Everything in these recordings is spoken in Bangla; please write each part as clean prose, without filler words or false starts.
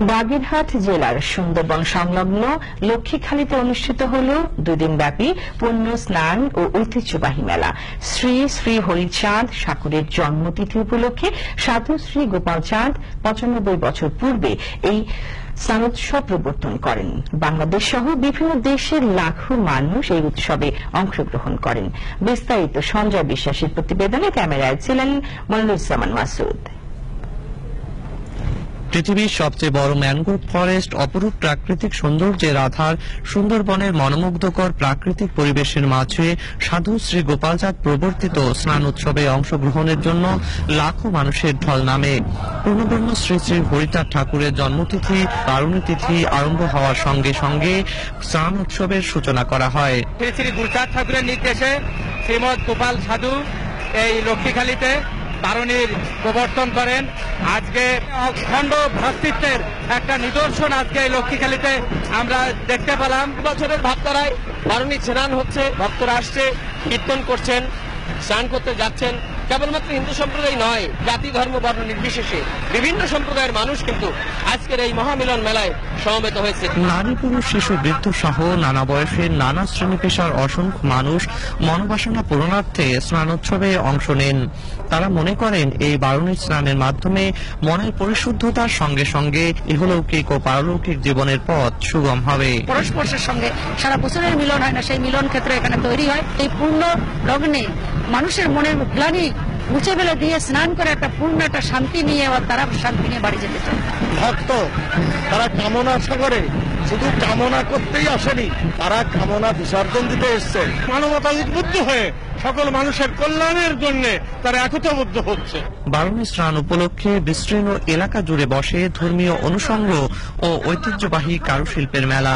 বাগেরহাট জেলার সুন্দরবন সংলগ্ন লক্ষ্মীখালীতে অনুষ্ঠিত হল 2 দিনব্যাপী পুণ্য স্নান ও ঐতিহ্যবাহী মেলা। শ্রী শ্রী হরিচাঁদ ঠাকুরের জন্মতিথি উপলক্ষে সাধু শ্রী গোপাল চাঁদ 95 বছর পূর্বে এই স্নানোৎসব প্রবর্তন করেন। বাংলাদেশ সহ বিভিন্ন দেশের লাখো মানুষ এই উৎসবে অংশগ্রহণ করেন। বিস্তারিত সঞ্জয় বিশ্বাসের প্রতিবেদনে ক্যামেরায় ছিলেন মনিরুজ্জামান মাসুদ। পৃথিবীর সবচেয়ে বড় ম্যানগ্রোভ ফরেস্ট, অপরূপ প্রাকৃতিক সৌন্দর্যের আধার সুন্দরবনের মনোমুগ্ধকর প্রাকৃতিক পরিবেশের মাঝে সাধু শ্রী গোপালচাঁদ প্রবর্তিত স্নান উৎসবে অংশগ্রহণের জন্য লাখো মানুষের ঢল নামে। পূর্ণব্রহ্ম শ্রী শ্রী হরিচাঁদ ঠাকুরের জন্মতিথি পারণী তিথি আরম্ভ হওয়ার সঙ্গে সঙ্গে স্নান উৎসবের সূচনা করা হয়। শ্রী শ্রী গুরুচাঁদ ঠাকুরের নির্দেশে শ্রীমৎ গোপাল সাধু এই লক্ষ্মীখালীতে বারণীর প্রবর্তন করেন। আজকে অখণ্ড ভ্রাতৃত্বের একটা নিদর্শন আজকে এই লক্ষ্মীখালীতে আমরা দেখতে পেলাম। বছরের ভাবতারায় বারণী স্নান হচ্ছে, ভক্তরা আসছে, কীর্তন করছেন, স্নান করতে যাচ্ছেন। কেবলমাত্র হিন্দু সম্প্রদায় নয়, জাতি ধর্ম বর্ণ নির্বিশেষে বিভিন্ন সম্প্রদায়ের মানুষ কিন্তু আজকের এই মহামিলন মেলায় সমবেত হয়েছে। নারী পুরুষ শিশু বৃদ্ধ সহ নানা বয়সের নানা শ্রেণী পেশার অসংখ্য মানুষ মনোবাসনা পূরণার্থে স্নানোৎসবে অংশ নেন। তারা মনে করেন এই বারণীর স্নানের মাধ্যমে মনের পরিশুদ্ধতার সঙ্গে সঙ্গে ইহলৌকিক ও পারলৌকিক জীবনের পথ সুগম হবে। পরস্পরের সঙ্গে সারা বছরের মিলন হয় না, সেই মিলন ক্ষেত্র এখানে তৈরি হয়। এই পূর্ণ লগ্নে মানুষের মনের গ্লানি মুছে ফেলে দিয়ে স্নান করে একটা পূর্ণ একটা শান্তি নিয়ে তারা শান্তি নিয়ে বাড়ি যেতে চায়। ভক্ত তারা কামনা সাগরে শুধু কামনা করতেই আসেনি, তারা কামনা বিসর্জন দিতে এসছে। মানবতা উদ্বুদ্ধ হয়ে সকল মানুষের কল্যাণের জন্য তারা একতাবদ্ধ হচ্ছে। বারণী স্নান উপলক্ষে বিস্তীর্ণ এলাকা জুড়ে বসে ধর্মীয় অনুষঙ্গ ও ঐতিহ্যবাহী কারুশিল্পের মেলা।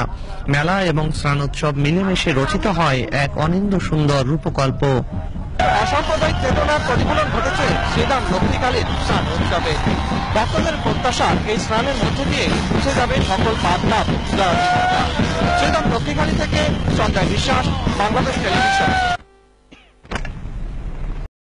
মেলা এবং স্নানোৎসব মিলেমিশে রচিত হয় এক অনিন্দ্য সুন্দর রূপকল্প। অসাম্প্রদায়িক চেতনার প্রতিফলন ঘটেছে শ্রীধাম লক্ষ্মীকালীর স্নান উৎসবে। ভক্তদের প্রত্যাশা এই স্নানের মধ্য দিয়ে মুছে যাবে সকল পাপ। শ্রীধাম লক্ষ্মীকালী থেকে সঞ্জয় বিশ্বাস, বাংলাদেশ টেলিভিশন।